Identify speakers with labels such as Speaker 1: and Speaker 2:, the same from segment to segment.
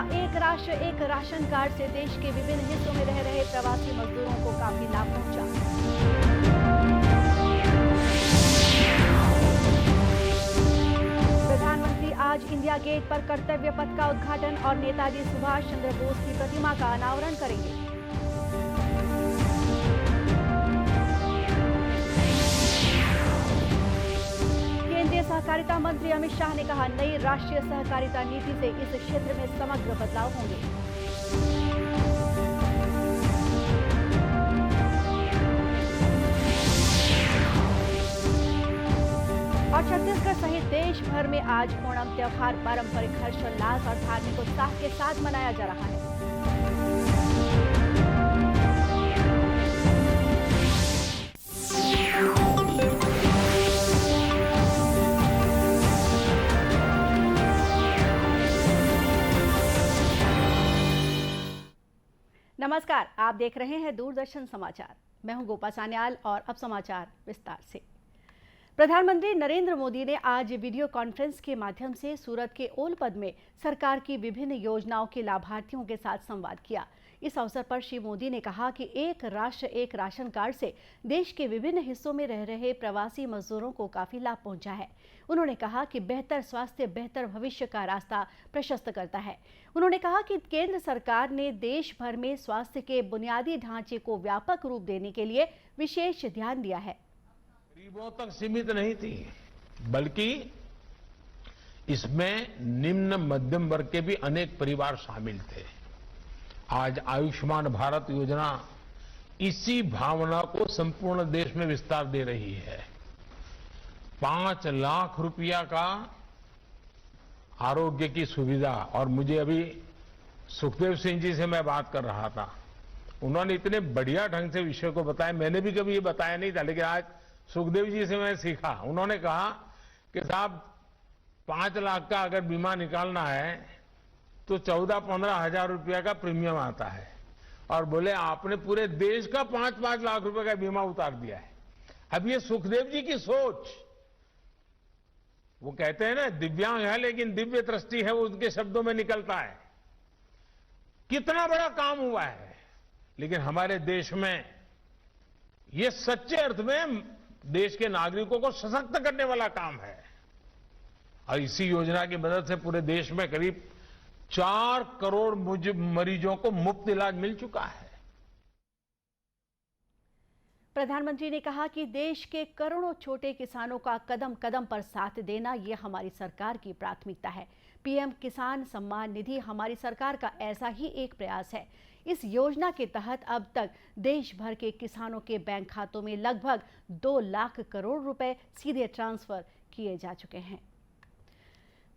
Speaker 1: एक राष्ट्र एक राशन कार्ड से देश के विभिन्न हिस्सों में रह रहे प्रवासी मजदूरों को काफी लाभ पहुंचा। प्रधानमंत्री आज इंडिया गेट पर कर्तव्य पथ का उद्घाटन और नेताजी सुभाष चंद्र बोस की प्रतिमा का अनावरण करेंगे। केंद्रीय सहकारिता मंत्री अमित शाह ने कहा, नई राष्ट्रीय सहकारिता नीति से इस क्षेत्र में समग्र बदलाव होंगे। और छत्तीसगढ़ सहित देश भर में आज ओणम त्योहार पारंपरिक हर्षोल्लास और धार्मिक उत्साह के साथ मनाया जा रहा है। नमस्कार, आप देख रहे हैं दूरदर्शन समाचार। मैं हूं गोपा सान्याल और अब समाचार विस्तार से। प्रधानमंत्री नरेंद्र मोदी ने आज वीडियो कॉन्फ्रेंस के माध्यम से सूरत के ओलपद में सरकार की विभिन्न योजनाओं के लाभार्थियों के साथ संवाद किया। इस अवसर पर श्री मोदी ने कहा कि एक राष्ट्र एक राशन कार्ड से देश के विभिन्न हिस्सों में रह रहे प्रवासी मजदूरों को काफी लाभ पहुंचा है। उन्होंने कहा कि बेहतर स्वास्थ्य बेहतर भविष्य का रास्ता प्रशस्त करता है। उन्होंने कहा कि केंद्र सरकार ने देश भर में स्वास्थ्य के बुनियादी ढांचे को व्यापक रूप देने के लिए विशेष ध्यान दिया है।
Speaker 2: गरीबों तक सीमित नहीं थी, बल्कि इसमें निम्न मध्यम वर्ग के भी अनेक परिवार शामिल थे। आज आयुष्मान भारत योजना इसी भावना को संपूर्ण देश में विस्तार दे रही है। 5 लाख रुपया का आरोग्य की सुविधा, और मुझे अभी सुखदेव सिंह जी से मैं बात कर रहा था, उन्होंने इतने बढ़िया ढंग से विषय को बताया। मैंने भी कभी ये बताया नहीं था, लेकिन आज सुखदेव जी से मैं सीखा। उन्होंने कहा कि साहब 5 लाख का अगर बीमा निकालना है तो 14-15 हजार रुपया का प्रीमियम आता है, और बोले आपने पूरे देश का 5-5 लाख रुपए का बीमा उतार दिया है। अब ये सुखदेव जी की सोच, वो कहते हैं ना दिव्यांग है लेकिन दिव्य दृष्टि है, वो उनके शब्दों में निकलता है। कितना बड़ा काम हुआ है, लेकिन हमारे देश में ये सच्चे अर्थ में देश के नागरिकों को सशक्त करने वाला काम है। और इसी योजना की मदद से पूरे देश में करीब 4 करोड़ मरीजों को मुफ्त इलाज मिल चुका है।
Speaker 1: प्रधानमंत्री ने कहा कि देश के करोड़ों छोटे किसानों का कदम कदम पर साथ देना ये हमारी सरकार की प्राथमिकता है। पीएम किसान सम्मान निधि हमारी सरकार का ऐसा ही एक प्रयास है। इस योजना के तहत अब तक देश भर के किसानों के बैंक खातों में लगभग 2 लाख करोड़ रुपए सीधे ट्रांसफर किए जा चुके हैं।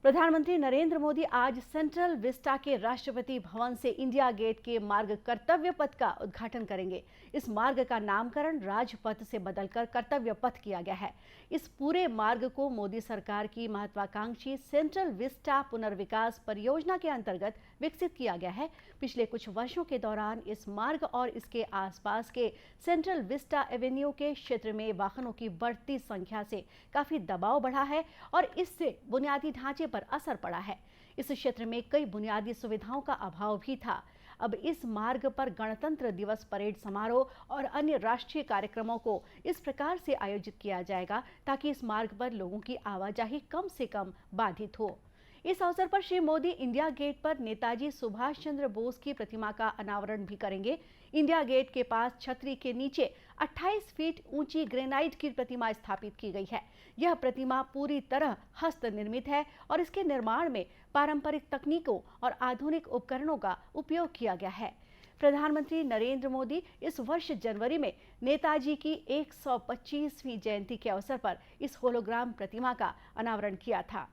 Speaker 1: प्रधानमंत्री नरेंद्र मोदी आज सेंट्रल विस्टा के राष्ट्रपति भवन से इंडिया गेट के मार्ग कर्तव्य पथ का उद्घाटन करेंगे। इस मार्ग का नामकरण राजपथ से बदलकर कर्तव्य पथ किया गया है। इस पूरे मार्ग को मोदी सरकार की महत्वाकांक्षी सेंट्रल विस्टा पुनर्विकास परियोजना के अंतर्गत विकसित किया गया है। पिछले कुछ वर्षों के दौरान इस मार्ग और इसके आसपास के सेंट्रल विस्टा एवेन्यू के क्षेत्र में वाहनों की बढ़ती संख्या से काफी दबाव बढ़ा है और इससे बुनियादी ढांचे पर असर पड़ा है। इस क्षेत्र में कई बुनियादी सुविधाओं का अभाव भी था। अब इस मार्ग पर गणतंत्र दिवस परेड समारोह और अन्य राष्ट्रीय कार्यक्रमों को इस प्रकार से आयोजित किया जाएगा ताकि इस मार्ग पर लोगों की आवाजाही कम से कम बाधित हो। इस अवसर पर श्री मोदी इंडिया गेट पर नेताजी सुभाष चंद्र बोस की प्रतिमा का अनावरण भी करेंगे। इंडिया गेट के पास छतरी के नीचे 28 फीट ऊंची ग्रेनाइट की प्रतिमा स्थापित की गई है। यह प्रतिमा पूरी तरह हस्त निर्मित है और इसके निर्माण में पारंपरिक तकनीकों और आधुनिक उपकरणों का उपयोग किया गया है। प्रधानमंत्री नरेंद्र मोदी इस वर्ष जनवरी में नेताजी की 125वीं जयंती के अवसर पर इस होलोग्राम प्रतिमा का अनावरण किया था।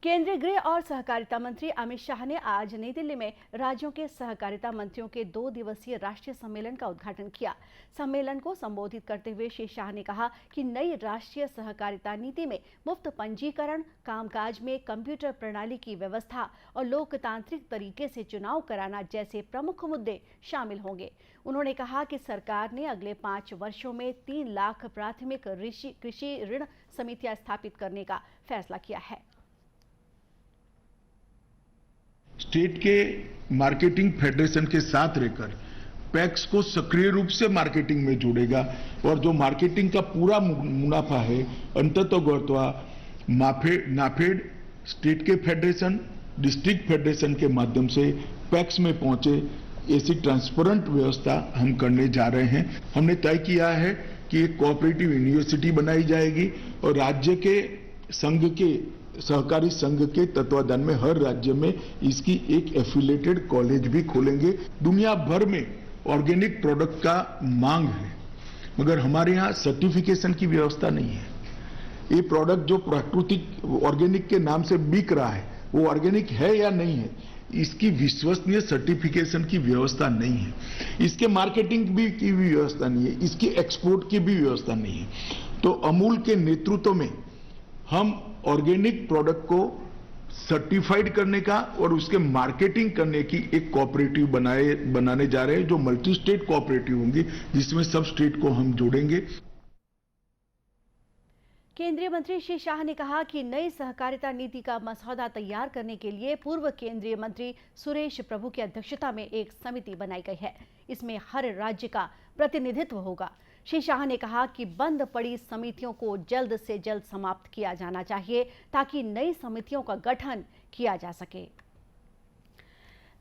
Speaker 1: केंद्रीय गृह और सहकारिता मंत्री अमित शाह ने आज नई दिल्ली में राज्यों के सहकारिता मंत्रियों के 2 दिवसीय राष्ट्रीय सम्मेलन का उद्घाटन किया। सम्मेलन को संबोधित करते हुए श्री शाह ने कहा कि नई राष्ट्रीय सहकारिता नीति में मुफ्त पंजीकरण, कामकाज में कंप्यूटर प्रणाली की व्यवस्था और लोकतांत्रिक तरीके से चुनाव कराना जैसे प्रमुख मुद्दे शामिल होंगे। उन्होंने कहा कि सरकार ने अगले 5 वर्षों में 3 लाख प्राथमिक कृषि ऋण समितियां स्थापित करने का फैसला किया है।
Speaker 3: स्टेट के मार्केटिंग फेडरेशन के साथ रहकर पैक्स को सक्रिय रूप से मार्केटिंग में जोड़ेगा और जो मार्केटिंग का पूरा मुनाफा है अंततोगत्वा नाफेड, स्टेट के फेडरेशन, डिस्ट्रिक्ट फेडरेशन के माध्यम से पैक्स में पहुंचे, ऐसी ट्रांसपेरेंट व्यवस्था हम करने जा रहे हैं। हमने तय किया है कि एक कोऑपरेटिव यूनिवर्सिटी बनाई जाएगी और राज्य के संघ के सहकारी संघ के तत्वाधान में हर राज्य में इसकी एक एफिलिएटेड कॉलेज भी खोलेंगे। दुनिया भर में ऑर्गेनिक प्रोडक्ट का मांग है, मगर हमारे यहाँ सर्टिफिकेशन की व्यवस्था नहीं है। ये प्रोडक्ट जो प्राकृतिक ऑर्गेनिक के नाम से बिक रहा है वो ऑर्गेनिक है या नहीं है, इसकी विश्वसनीय सर्टिफिकेशन की व्यवस्था नहीं है। इसके मार्केटिंग की भी व्यवस्था नहीं है, इसकी एक्सपोर्ट की भी व्यवस्था नहीं है। तो अमूल के नेतृत्व में हम ऑर्गेनिक प्रोडक्ट को सर्टिफाइड करने का और उसके मार्केटिंग करने की एक कोऑपरेटिव बनाने जा रहे हैं, जो मल्टी स्टेट कोऑपरेटिव होंगी, जिसमें सब स्टेट को हम जोड़ेंगे।
Speaker 1: केंद्रीय मंत्री श्री शाह ने कहा कि नई सहकारिता नीति का मसौदा तैयार करने के लिए पूर्व केंद्रीय मंत्री सुरेश प्रभु की अध्यक्षता में एक समिति बनाई गई है। इसमें हर राज्य का प्रतिनिधित्व होगा। श्री शाह ने कहा कि बंद पड़ी समितियों को जल्द से जल्द समाप्त किया जाना चाहिए ताकि नई समितियों का गठन किया जा सके।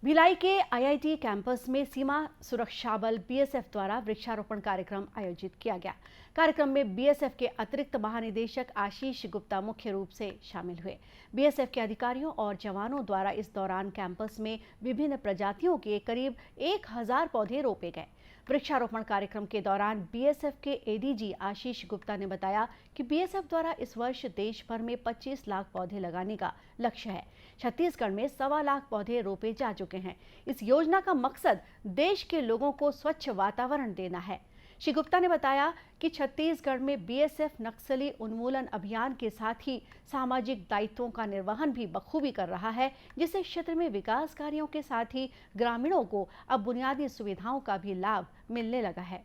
Speaker 1: भिलाई के आईआईटी कैंपस में सीमा सुरक्षा बल बीएसएफ द्वारा वृक्षारोपण कार्यक्रम आयोजित किया गया। कार्यक्रम में बीएसएफ के अतिरिक्त महानिदेशक आशीष गुप्ता मुख्य रूप से शामिल हुए। बीएसएफ के अधिकारियों और जवानों द्वारा इस दौरान कैंपस में विभिन्न प्रजातियों के करीब 1000 पौधे रोपे गए। वृक्षारोपण कार्यक्रम के दौरान बीएसएफ के एडीजी आशीष गुप्ता ने बताया कि बीएसएफ द्वारा इस वर्ष देश भर में 25 लाख पौधे लगाने का लक्ष्य है। छत्तीसगढ़ में 1.25 लाख पौधे रोपे जा चुके हैं। इस योजना का मकसद देश के लोगों को स्वच्छ वातावरण देना है। श्री गुप्ता ने बताया कि छत्तीसगढ़ में बीएसएफ नक्सली उन्मूलन अभियान के साथ ही सामाजिक दायित्वों का निर्वहन भी बखूबी कर रहा है, जिससे क्षेत्र में विकास कार्यों के साथ ही ग्रामीणों को अब बुनियादी सुविधाओं का भी लाभ मिलने लगा है।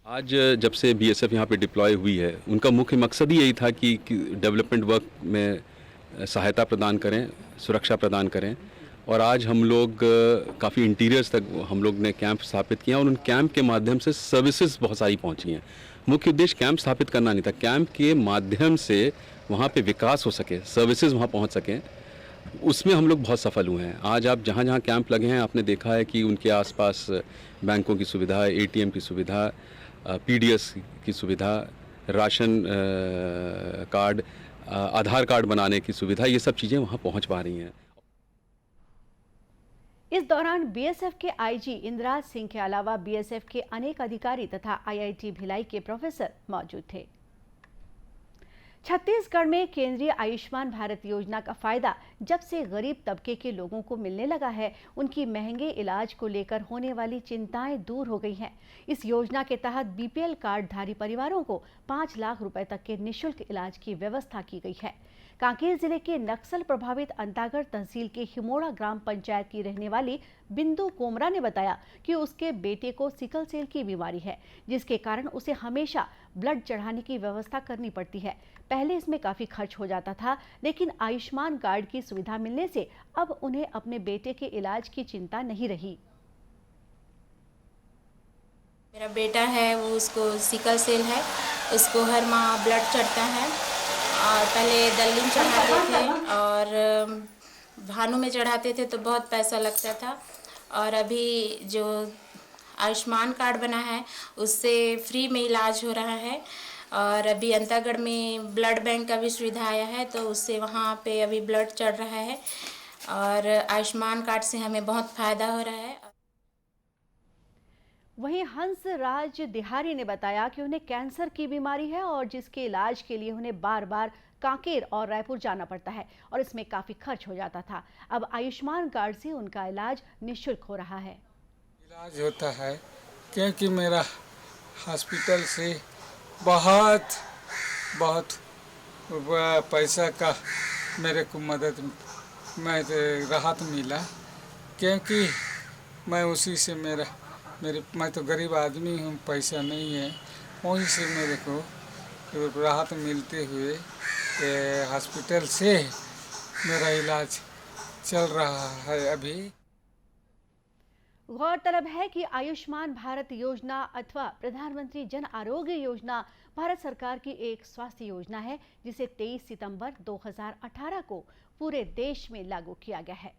Speaker 4: आज जब से बीएसएफ यहाँ पे डिप्लॉय हुई है, उनका मुख्य मकसद ही यही था कि डेवलपमेंट वर्क में सहायता प्रदान करें, सुरक्षा प्रदान करें। और आज हम लोग काफ़ी इंटीरियर्स तक हम लोग ने कैंप स्थापित किया और उन कैंप के माध्यम से सर्विसेज बहुत सारी पहुंची हैं। मुख्य उद्देश्य कैंप स्थापित करना नहीं था, कैंप के माध्यम से वहाँ पे विकास हो सके, सर्विसेज वहाँ पहुँच सकें, उसमें हम लोग बहुत सफल हुए हैं। आज आप जहाँ जहाँ कैंप लगे हैं, आपने देखा है कि उनके आसपास बैंकों की सुविधा, एटीएम की सुविधा, पीडीएस की सुविधा, राशन कार्ड, आधार कार्ड बनाने की सुविधा, ये सब चीज़ें वहाँ पहुँच पा रही हैं।
Speaker 1: इस दौरान बीएसएफ के आईजी इंद्राज सिंह के अलावा बीएसएफ के अनेक अधिकारी तथा आईआईटी भिलाई के प्रोफेसर मौजूद थे। छत्तीसगढ़ में केंद्रीय आयुष्मान भारत योजना का फायदा जब से गरीब तबके के लोगों को मिलने लगा है, उनकी महंगे इलाज को लेकर होने वाली चिंताएं दूर हो गई हैं। इस योजना के तहत बीपीएल कार्डधारी परिवारों को 5 लाख रुपए तक के निःशुल्क इलाज की व्यवस्था की गई है। कांकेर जिले के नक्सल प्रभावित अंतागढ़ तहसील के हिमोड़ा ग्राम पंचायत की रहने वाली बिंदु कोमरा ने बताया कि उसके बेटे को सिकल सेल की बीमारी है, जिसके कारण उसे हमेशा ब्लड चढ़ाने की व्यवस्था करनी पड़ती है। पहले इसमें काफी खर्च हो जाता था, लेकिन आयुष्मान कार्ड की सुविधा मिलने से अब उन्हें अपने बेटे के इलाज की चिंता नहीं रही।
Speaker 5: मेरा बेटा है, वो उसको सिकल सेल है, उसको हर माह ब्लड चढ़ता है और पहले दल्लीन चढ़ाते थे और भानु में चढ़ाते थे तो बहुत पैसा लगता था। और अभी जो आयुष्मान कार्ड बना है उससे फ्री में इलाज हो रहा है। और अभी अंतागढ़ में ब्लड बैंक का भी सुविधा आया है, तो उससे वहाँ पे अभी ब्लड चढ़ रहा है और आयुष्मान कार्ड से हमें बहुत फ़ायदा हो रहा है।
Speaker 1: वहीं हंसराज दिहारी ने बताया कि उन्हें कैंसर की बीमारी है और जिसके इलाज के लिए उन्हें बार बार कांकेर और रायपुर जाना पड़ता है और इसमें काफ़ी खर्च हो जाता था। अब आयुष्मान कार्ड से उनका इलाज निःशुल्क हो रहा है।
Speaker 6: इलाज होता है क्योंकि मेरा हॉस्पिटल से बहुत पैसा का मेरे को मदद राहत मिला, क्योंकि मैं उसी से मैं तो गरीब आदमी हूँ, पैसा नहीं है, वहीं से मेरे को राहत मिलते हुए हॉस्पिटल से मेरा इलाज चल रहा है अभी।
Speaker 1: गौरतलब है कि आयुष्मान भारत योजना अथवा प्रधानमंत्री जन आरोग्य योजना भारत सरकार की एक स्वास्थ्य योजना है जिसे 23 सितंबर 2018 को पूरे देश में लागू किया गया है।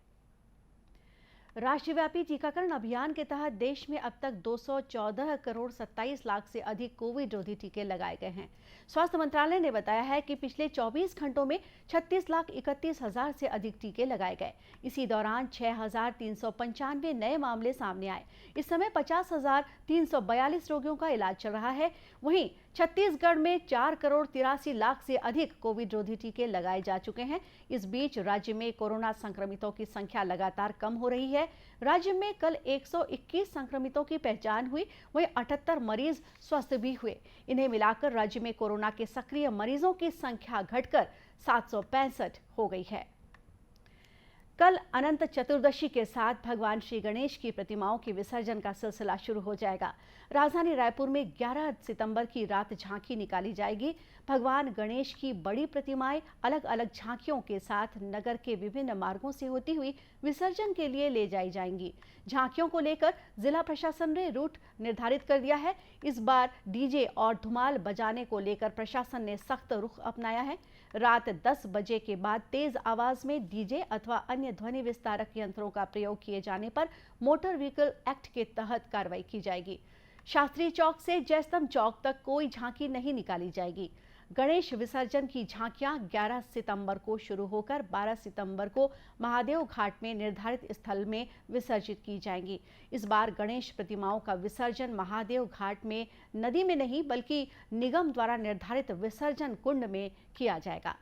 Speaker 1: राष्ट्रव्यापी टीकाकरण अभियान के तहत देश में अब तक 214 करोड़ 27 लाख से अधिक कोविड रोधी टीके लगाए गए हैं। स्वास्थ्य मंत्रालय ने बताया है कि पिछले 24 घंटों में 36,31,000 से अधिक टीके लगाए गए। इसी दौरान 6,395 नए मामले सामने आए। इस समय 50,342 रोगियों का इलाज चल रहा है। वहीं छत्तीसगढ़ में 4 करोड़ 83 लाख से अधिक कोविड रोधी टीके लगाए जा चुके हैं। इस बीच राज्य में कोरोना संक्रमितों की संख्या लगातार कम हो रही है। राज्य में कल 121 संक्रमितों की पहचान हुई, वहीं 78 मरीज स्वस्थ भी हुए। इन्हें मिलाकर राज्य में कोरोना के सक्रिय मरीजों की संख्या घटकर 765 हो गई है। कल अनंत चतुर्दशी के साथ भगवान श्री गणेश की प्रतिमाओं के विसर्जन का सिलसिला शुरू हो जाएगा। राजधानी रायपुर में 11 सितंबर की रात झांकी निकाली जाएगी। भगवान गणेश की बड़ी प्रतिमाएं अलग अलग झांकियों के साथ नगर के विभिन्न मार्गों से होती हुई विसर्जन के लिए ले जाई जाएंगी। झांकियों को लेकर जिला प्रशासन ने रूट निर्धारित कर दिया है। इस बार डीजे और धुमाल बजाने को लेकर प्रशासन ने सख्त रुख अपनाया है। रात 10 बजे के बाद तेज आवाज में डीजे अथवा अन्य ध्वनि विस्तारक यंत्रों का प्रयोग किए जाने पर मोटर व्हीकल एक्ट के तहत कार्रवाई की जाएगी। शास्त्री चौक से जयस्तंभ चौक तक कोई झांकी नहीं निकाली जाएगी। गणेश विसर्जन की झांकियां 11 सितंबर को शुरू होकर 12 सितंबर को महादेव घाट में निर्धारित स्थल में विसर्जित की जाएंगी। इस बार गणेश प्रतिमाओं का विसर्जन महादेव घाट में नदी में नहीं बल्कि निगम द्वारा निर्धारित विसर्जन कुंड में किया जाएगा।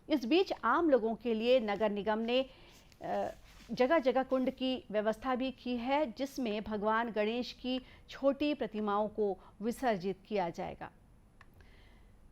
Speaker 1: इस बीच आम लोगों के लिए नगर निगम ने जगह जगह कुंड की व्यवस्था भी की है, जिसमें भगवान गणेश की छोटी प्रतिमाओं को विसर्जित किया जाएगा।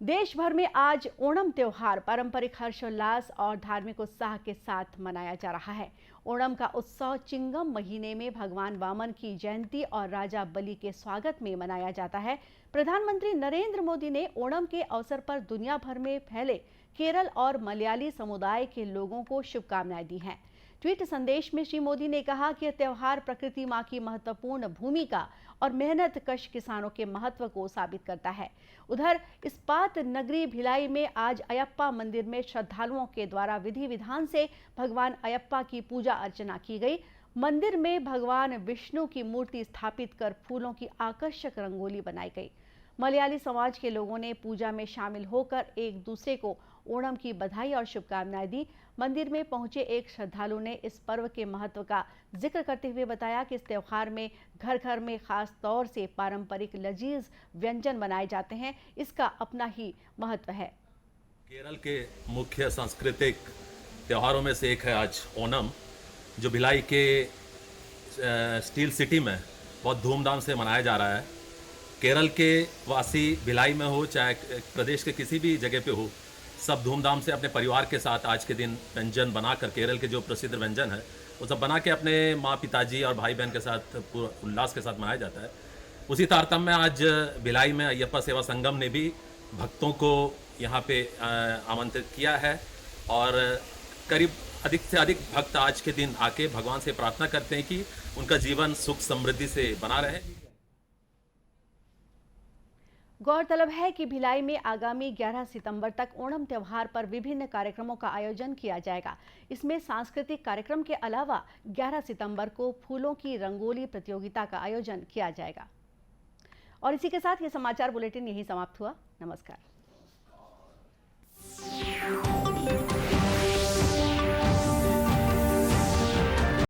Speaker 1: देश भर में आज ओणम त्योहार पारंपरिक हर्षोल्लास और धार्मिक उत्साह के साथ मनाया जा रहा है। ओणम का उत्सव चिंगम महीने में भगवान वामन की जयंती और राजा बलि के स्वागत में मनाया जाता है। प्रधानमंत्री नरेंद्र मोदी ने ओणम के अवसर पर दुनिया भर में फैले केरल और मलयाली समुदाय के लोगों को शुभकामनाएं दी हैं। ट्वीट संदेश में श्री मोदी ने कहा कि यह त्योहार प्रकृति मां की महत्वपूर्ण भूमिका और मेहनत कश किसानों के महत्व को साबित करता है। उधर इस्पात नगरी भिलाई में आज अयप्पा मंदिर में श्रद्धालुओं के द्वारा विधि विधान से भगवान अयप्पा की पूजा अर्चना की गई। मंदिर में भगवान विष्णु की मूर्ति स्थापित कर फूलों की आकर्षक रंगोली बनाई गई। मलयाली समाज के लोगों ने पूजा में शामिल होकर एक दूसरे को ओणम की बधाई और शुभकामनाएं दी। मंदिर में पहुंचे एक श्रद्धालु ने इस पर्व के महत्व का जिक्र करते हुए बताया कि इस त्योहार में घर घर में खास तौर से पारंपरिक लजीज व्यंजन बनाए जाते हैं। इसका अपना ही महत्व है।
Speaker 7: केरल के मुख्य सांस्कृतिक त्योहारों में से एक है आज ओणम, जो भिलाई के स्टील सिटी में बहुत धूमधाम से मनाया जा रहा है। केरल के वासी भिलाई में हो चाहे प्रदेश के किसी भी जगह पे हो, सब धूमधाम से अपने परिवार के साथ आज के दिन व्यंजन बनाकर, केरल के जो प्रसिद्ध व्यंजन है वो सब बना के अपने माँ पिताजी और भाई बहन के साथ उल्लास के साथ मनाया जाता है। उसी तारतम्य में आज भिलाई में अयप्पा सेवा संगम ने भी भक्तों को यहाँ पे आमंत्रित किया है और करीब अधिक से अधिक भक्त आज के दिन आके भगवान से प्रार्थना करते हैं कि उनका जीवन सुख समृद्धि से बना रहे।
Speaker 1: गौरतलब है कि भिलाई में आगामी 11 सितंबर तक ओणम त्योहार पर विभिन्न कार्यक्रमों का आयोजन किया जाएगा। इसमें सांस्कृतिक कार्यक्रम के अलावा 11 सितंबर को फूलों की रंगोली प्रतियोगिता का आयोजन किया जाएगा। और इसी के साथ ये समाचार बुलेटिन यहीं समाप्त हुआ। नमस्कार।